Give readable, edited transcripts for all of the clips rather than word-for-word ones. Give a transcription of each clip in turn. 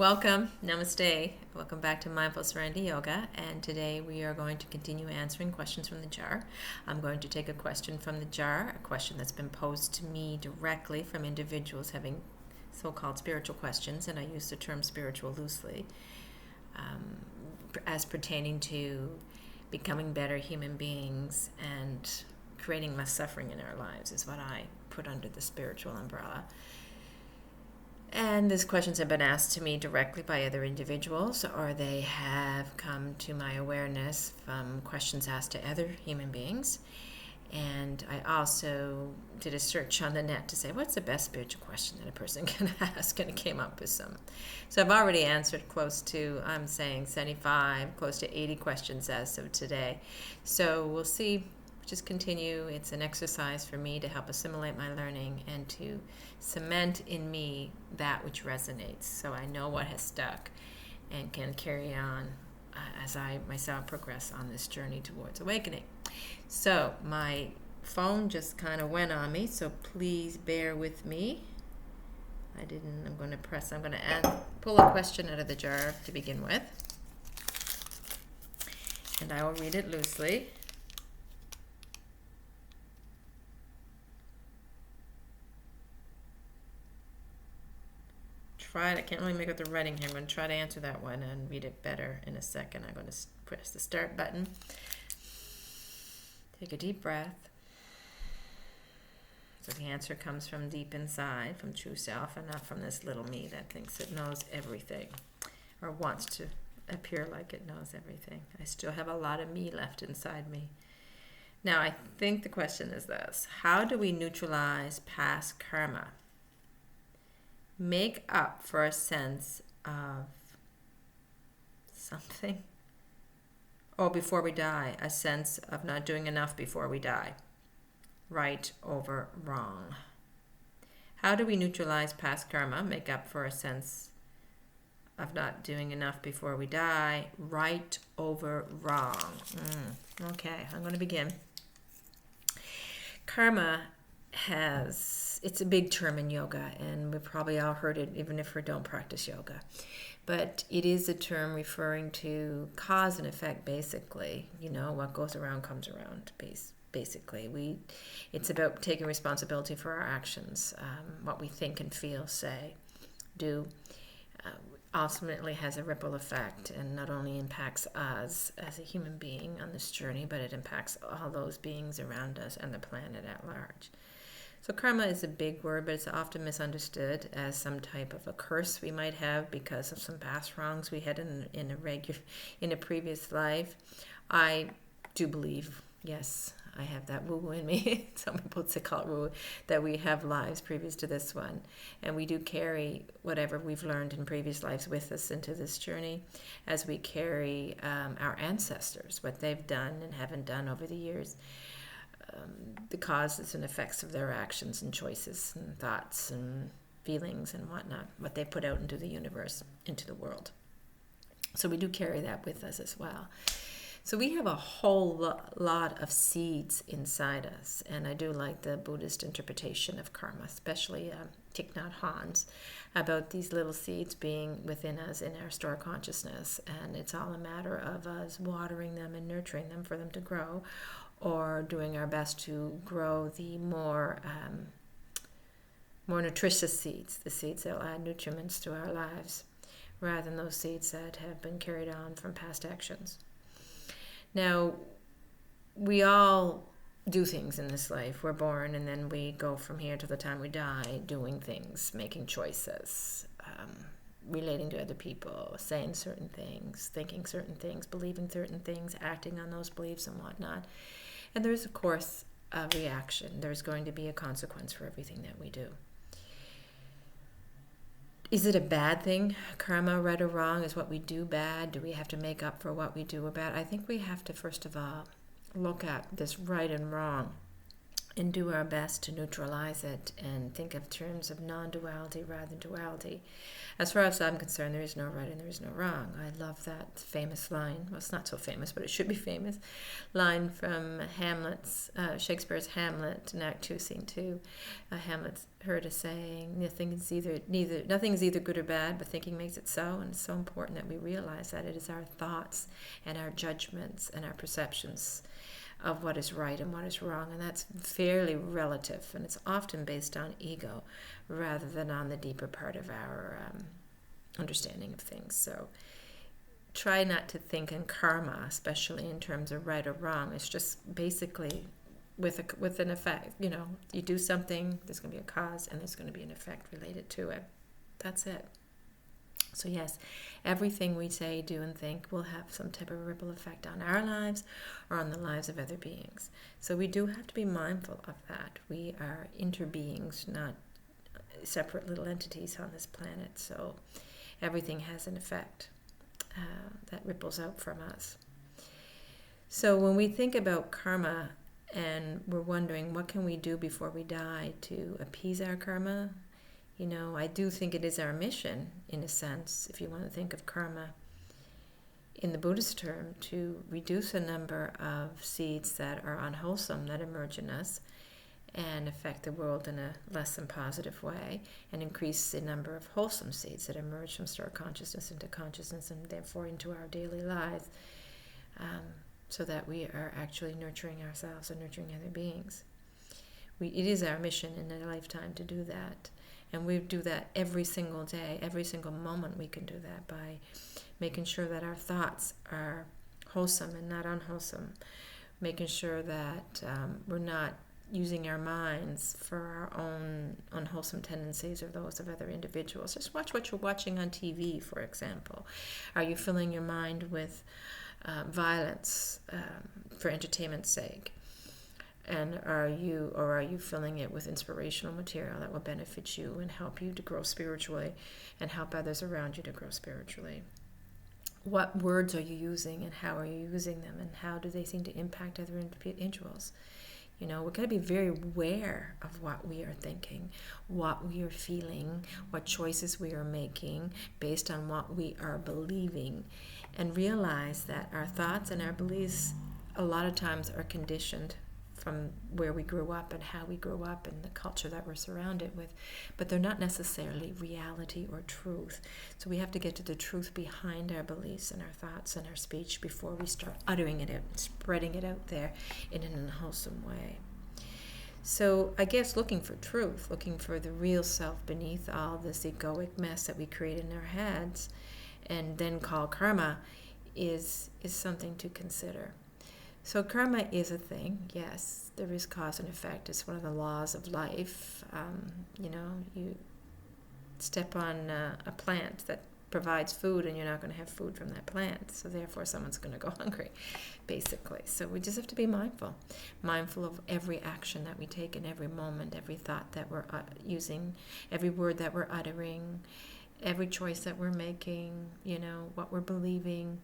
Welcome, namaste. Welcome back to Mindful Serenity Yoga. And today we are going to continue answering questions from the jar. I'm going to take a question from the jar, a question that's been posed to me directly from individuals having so-called spiritual questions, and I use the term spiritual loosely, as pertaining to becoming better human beings and creating less suffering in our lives is what I put under the spiritual umbrella. And these questions have been asked to me directly by other individuals, or they have come to my awareness from questions asked to other human beings. And I also did a search on the net to say, what's the best spiritual question that a person can ask? And it came up with some. So I've already answered close to, I'm saying 75, close to 80 questions as of today. So we'll see. Just continue. It's an exercise for me to help assimilate my learning and to cement in me that which resonates, so I know what has stuck and can carry on as I myself progress on this journey towards awakening. So my phone just kind of went on me, so please bear with me. I'm going to pull a question out of the jar to begin with, and I will read it loosely. I can't really make out the writing here. I'm going to try to answer that one and read it better in a second. I'm going to press the start button. Take a deep breath. So the answer comes from deep inside, from true self, and not from this little me that thinks it knows everything or wants to appear like it knows everything. I still have a lot of me left inside me. Now, I think the question is this: how do we neutralize past karma? Make up for a sense of something, or before we die, a sense of not doing enough before we die. Right over wrong. How do we neutralize past karma? Make up for a sense of not doing enough before we die. Right over wrong. Okay, I'm going to begin. Karma it's a big term in yoga, and we've probably all heard it even if we don't practice yoga. But it is a term referring to cause and effect, basically. What goes around comes around, basically. It's about taking responsibility for our actions, what we think and feel, say, do. Ultimately has a ripple effect, and not only impacts us as a human being on this journey, but it impacts all those beings around us and the planet at large. So karma is a big word, but it's often misunderstood as some type of a curse we might have because of some past wrongs we had in a previous life. I do believe, yes, I have that woo-woo in me. Some people would call it woo, that we have lives previous to this one. And we do carry whatever we've learned in previous lives with us into this journey, as we carry our ancestors, what they've done and haven't done over the years. The causes and effects of their actions and choices and thoughts and feelings and whatnot, what they put out into the universe, into the world. So we do carry that with us as well. So we have a whole lot of seeds inside us, and I do like the Buddhist interpretation of karma, especially Thich Nhat Hanh's, about these little seeds being within us in our store consciousness, and it's all a matter of us watering them and nurturing them for them to grow, or doing our best to grow the more nutritious seeds, the seeds that will add nutriments to our lives, rather than those seeds that have been carried on from past actions. Now, we all do things in this life. We're born, and then we go from here to the time we die, doing things, making choices, relating to other people, saying certain things, thinking certain things, believing certain things, acting on those beliefs and whatnot. And there's, of course, a reaction. There's going to be a consequence for everything that we do. Is it a bad thing? Karma, right or wrong? Is what we do bad? Do we have to make up for what we do bad? I think we have to, first of all, look at this right and wrong and do our best to neutralize it and think of terms of non-duality rather than duality. As far as I'm concerned, there is no right and there is no wrong. I love that famous line. Well, it's not so famous, but it should be famous. Line from Shakespeare's Hamlet in Act 2, Scene 2. Hamlet's heard a saying, nothing is either good or bad, but thinking makes it so. And it's so important that we realize that it is our thoughts and our judgments and our perceptions of what is right and what is wrong, and that's fairly relative, and it's often based on ego rather than on the deeper part of our understanding of things. So try not to think in karma, especially in terms of right or wrong. It's just basically with an effect. You do something, there's going to be a cause, and there's going to be an effect related to it. That's it. So yes, everything we say, do, and think will have some type of ripple effect on our lives or on the lives of other beings. So we do have to be mindful of that. We are interbeings, not separate little entities on this planet. So everything has an effect that ripples out from us. So when we think about karma and we're wondering what can we do before we die to appease our karma, I do think it is our mission, in a sense, if you want to think of karma in the Buddhist term, to reduce the number of seeds that are unwholesome that emerge in us and affect the world in a less than positive way, and increase the number of wholesome seeds that emerge from star consciousness into consciousness and therefore into our daily lives, so that we are actually nurturing ourselves and nurturing other beings. It is our mission in a lifetime to do that. And we do that every single day, every single moment we can do that by making sure that our thoughts are wholesome and not unwholesome, making sure that we're not using our minds for our own unwholesome tendencies or those of other individuals. Just watch what you're watching on TV, for example. Are you filling your mind with violence for entertainment's sake? And are you filling it with inspirational material that will benefit you and help you to grow spiritually and help others around you to grow spiritually? What words are you using and how are you using them, and how do they seem to impact other individuals? We're going to be very aware of what we are thinking, what we are feeling, what choices we are making based on what we are believing, and realize that our thoughts and our beliefs a lot of times are conditioned from where we grew up and how we grew up and the culture that we're surrounded with, but they're not necessarily reality or truth. So we have to get to the truth behind our beliefs and our thoughts and our speech before we start uttering it out, spreading it out there in an unwholesome way. So I guess looking for truth, looking for the real self beneath all this egoic mess that we create in our heads and then call karma is something to consider. So karma is a thing, yes. There is cause and effect. It's one of the laws of life. You step on a plant that provides food and you're not going to have food from that plant. So therefore someone's going to go hungry, basically. So we just have to be mindful of every action that we take in every moment, every thought that we're using, every word that we're uttering, every choice that we're making, what we're believing.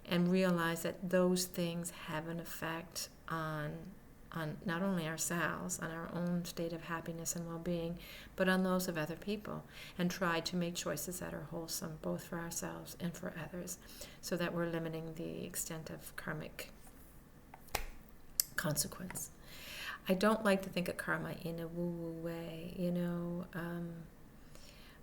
And realize that those things have an effect on not only ourselves, on our own state of happiness and well-being, but on those of other people, and try to make choices that are wholesome, both for ourselves and for others, so that we're limiting the extent of karmic consequence. I don't like to think of karma in a woo-woo way,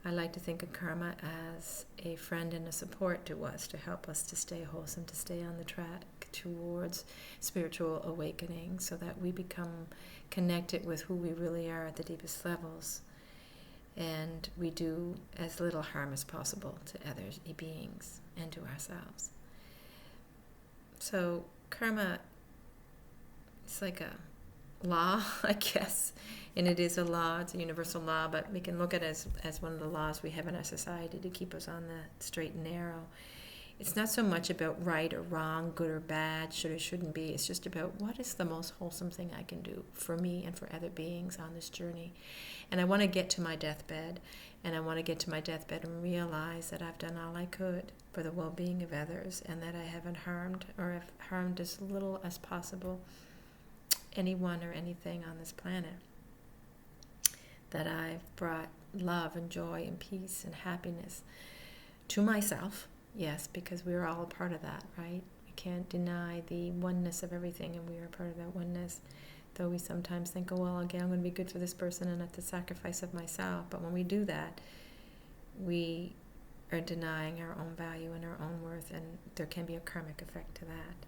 I like to think of karma as a friend and a support to us, to help us to stay wholesome, to stay on the track towards spiritual awakening, so that we become connected with who we really are at the deepest levels, and we do as little harm as possible to other beings and to ourselves. So karma is like a law, I guess, and it is a law, it's a universal law, but we can look at it as one of the laws we have in our society to keep us on the straight and narrow. It's not so much about right or wrong, good or bad, should or shouldn't be. It's just about what is the most wholesome thing I can do for me and for other beings on this journey. And I want to get to my deathbed, and I want to get to my deathbed and realize that I've done all I could for the well-being of others, and that I haven't harmed, or have harmed as little as possible anyone or anything on this planet, that I've brought love and joy and peace and happiness to myself. Yes, because we're all a part of that, right? We can't deny the oneness of everything, and we are a part of that oneness. Though we sometimes think, oh, well, again, I'm going to be good for this person and at the sacrifice of myself. But when we do that, we are denying our own value and our own worth, and there can be a karmic effect to that.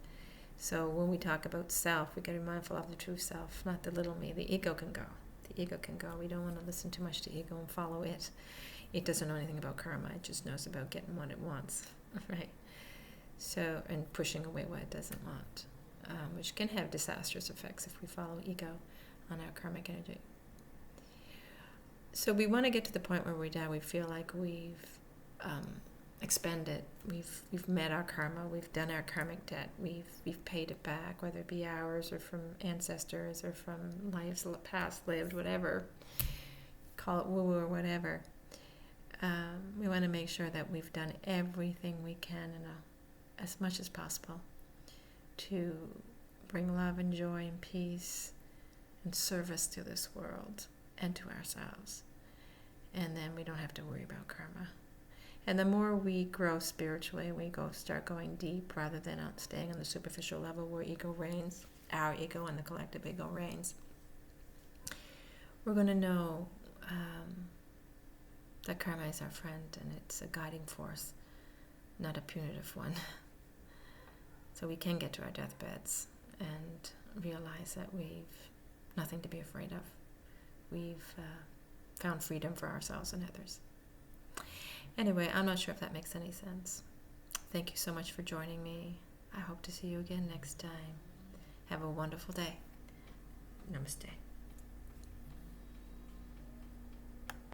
So when we talk about self, we got to be mindful of the true self, not the little me. The ego can go. The ego can go. We don't want to listen too much to ego and follow it. It doesn't know anything about karma. It just knows about getting what it wants, right? So, and pushing away what it doesn't want, which can have disastrous effects if we follow ego on our karmic energy. So we want to get to the point where we die. We feel like we've expended, we've met our karma, we've done our karmic debt, we've paid it back, whether it be ours or from ancestors or from lives past lived, whatever, call it woo-woo or whatever. We want to make sure that we've done everything we can as much as possible to bring love and joy and peace and service to this world and to ourselves. And then we don't have to worry about karma. And the more we grow spiritually, we start going deep rather than staying on the superficial level where ego reigns, our ego and the collective ego reigns. We're going to know that karma is our friend, and it's a guiding force, not a punitive one. So we can get to our deathbeds and realize that we've nothing to be afraid of. We've found freedom for ourselves and others. Anyway, I'm not sure if that makes any sense. Thank you so much for joining me. I hope to see you again next time. Have a wonderful day. Namaste.